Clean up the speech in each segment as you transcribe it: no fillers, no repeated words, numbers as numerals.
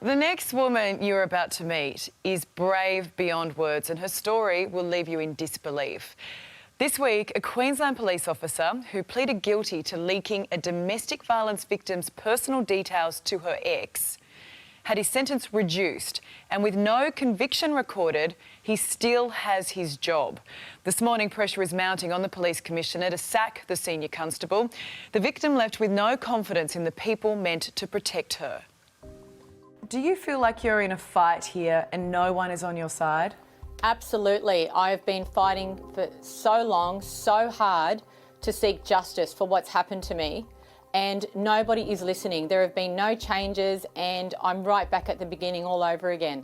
The next woman you're about to meet is brave beyond words, and her story will leave you in disbelief. This week, a Queensland police officer who pleaded guilty to leaking a domestic violence victim's personal details to her ex had his sentence reduced, and with no conviction recorded, he still has his job. This morning, pressure is mounting on the police commissioner to sack the senior constable. The victim left with no confidence in the people meant to protect her. Do you feel like you're in a fight here and no one is on your side? Absolutely. I've been fighting for so long, so hard to seek justice for what's happened to me, and nobody is listening. There have been no changes and I'm right back at the beginning all over again.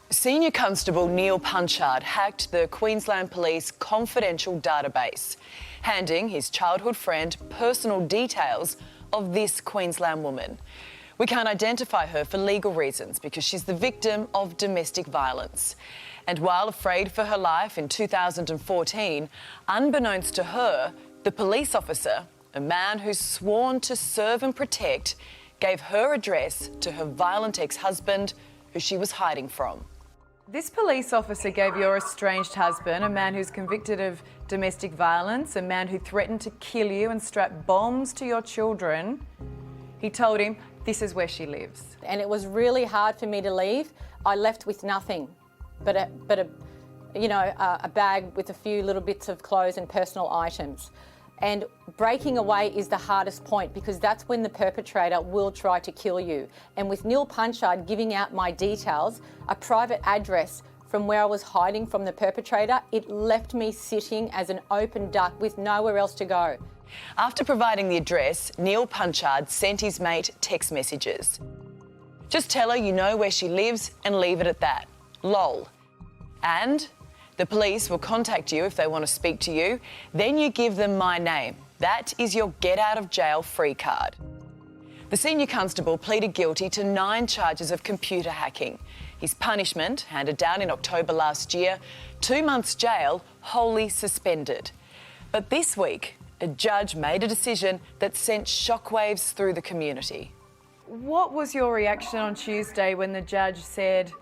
Senior Constable Neil Punchard hacked the Queensland Police confidential database, handing his childhood friend personal details of this Queensland woman. We can't identify her for legal reasons because she's the victim of domestic violence. And while afraid for her life in 2014, unbeknownst to her, the police officer, a man who's sworn to serve and protect, gave her address to her violent ex-husband who she was hiding from. This police officer gave your estranged husband, a man who's convicted of domestic violence, a man who threatened to kill you and strap bombs to your children. He told him, this is where she lives. And it was really hard for me to leave. I left with nothing but a bag with a few little bits of clothes and personal items. And breaking away is the hardest point because that's when the perpetrator will try to kill you. And with Neil Punchard giving out my details, a private address from where I was hiding from the perpetrator, it left me sitting as an open duck with nowhere else to go. After providing the address, Neil Punchard sent his mate text messages. Just tell her you know where she lives and leave it at that. Lol. And the police will contact you if they want to speak to you. Then you give them my name. That is your get out of jail free card. The senior constable pleaded guilty to 9 charges of computer hacking. His punishment, handed down in October last year, 2 months jail, wholly suspended. But this week, a judge made a decision that sent shockwaves through the community. What was your reaction on Tuesday when the judge said,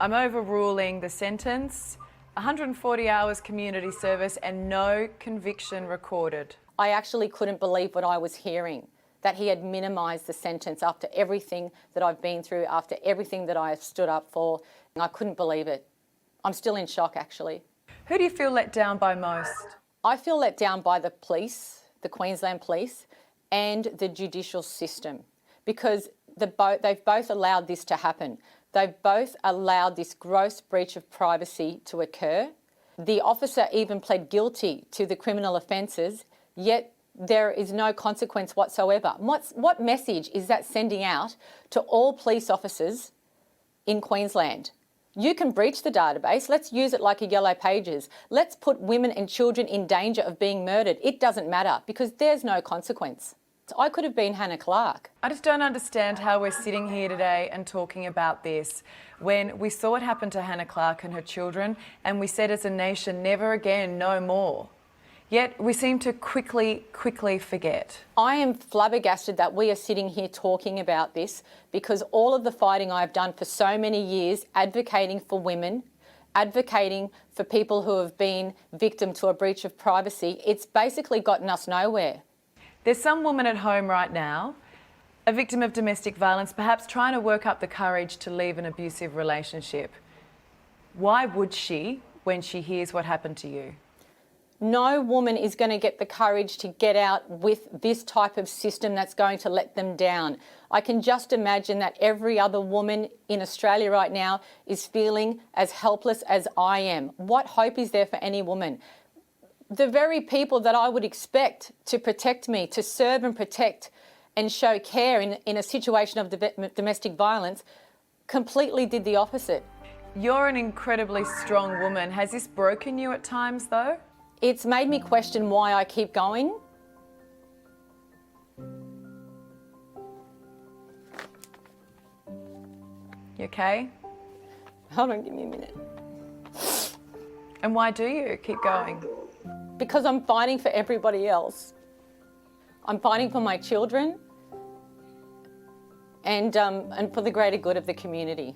I'm overruling the sentence, 140 hours community service and no conviction recorded? I actually couldn't believe what I was hearing, that he had minimised the sentence after everything that I've been through, after everything that I have stood up for. I couldn't believe it. I'm still in shock, actually. Who do you feel let down by most? I feel let down by the police, the Queensland Police, and the judicial system, because they've both allowed this to happen. They've both allowed this gross breach of privacy to occur. The officer even pled guilty to the criminal offences, yet there is no consequence whatsoever. What message is that sending out to all police officers in Queensland? You can breach the database. Let's use it like a yellow pages. Let's put women and children in danger of being murdered. It doesn't matter because there's no consequence. I could have been Hannah Clark. I just don't understand how we're sitting here today and talking about this when we saw what happened to Hannah Clark and her children and we said as a nation, never again, no more. Yet we seem to quickly forget. I am flabbergasted that we are sitting here talking about this because all of the fighting I've done for so many years, advocating for women, advocating for people who have been victim to a breach of privacy, it's basically gotten us nowhere. There's some woman at home right now, a victim of domestic violence, perhaps trying to work up the courage to leave an abusive relationship. Why would she when she hears what happened to you? No woman is going to get the courage to get out with this type of system that's going to let them down. I can just imagine that every other woman in Australia right now is feeling as helpless as I am. What hope is there for any woman? The very people that I would expect to protect me, to serve and protect and show care in a situation of domestic violence, completely did the opposite. You're an incredibly strong woman. Has this broken you at times though? It's made me question why I keep going. You okay? Hold on, give me a minute. And why do you keep going? Because I'm fighting for everybody else. I'm fighting for my children. and for the greater good of the community.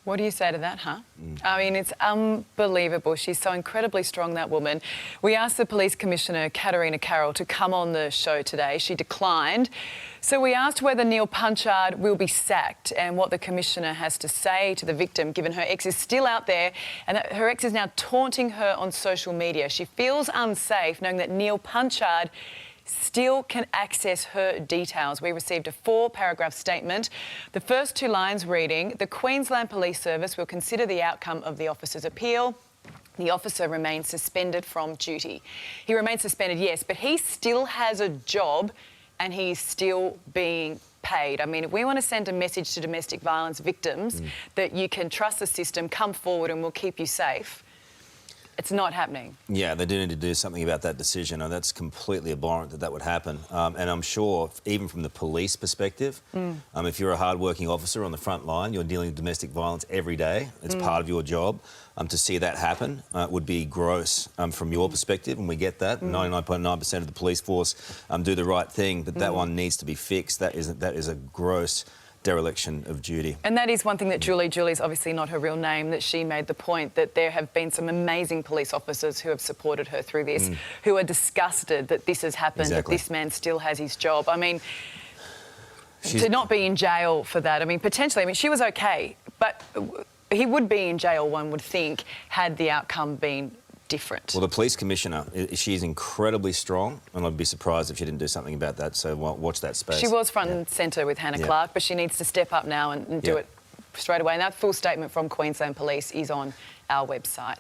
What do you say to that, huh? I mean, it's unbelievable. She's so incredibly strong, that woman. We asked the Police Commissioner, Karl, to come on the show today. She declined. So we asked whether Neil Punchard will be sacked and what the Commissioner has to say to the victim, given her ex is still out there and that her ex is now taunting her on social media. She feels unsafe knowing that Neil Punchard still can access her details. We received a 4-paragraph statement. The first 2 lines reading, "The Queensland Police Service will consider the outcome of the officer's appeal. The officer remains suspended from duty." He remains suspended, yes, but he still has a job and he's still being paid. I mean, if we want to send a message to domestic violence victims that you can trust the system, come forward and we'll keep you safe, it's not happening. Yeah, they do need to do something about that decision, and that's completely abhorrent that that would happen. And I'm sure, even from the police perspective, if you're a hard-working officer on the front line, you're dealing with domestic violence every day, it's part of your job, to see that happen would be gross from your perspective, and we get that. 99.9% of the police force do the right thing, but that one needs to be fixed. That is a gross dereliction of duty. And that is one thing that Julie's obviously not her real name, that she made the point that there have been some amazing police officers who have supported her through this, who are disgusted that this has happened, that this man still has his job. I mean, to not be in jail for that, I mean, potentially, I mean, she was okay, but he would be in jail, one would think, had the outcome been different. Well, the police commissioner, she's incredibly strong, and I'd be surprised if she didn't do something about that, so watch that space. She was front and centre with Hannah Clark, but she needs to step up now and do it straight away. And that full statement from Queensland Police is on our website.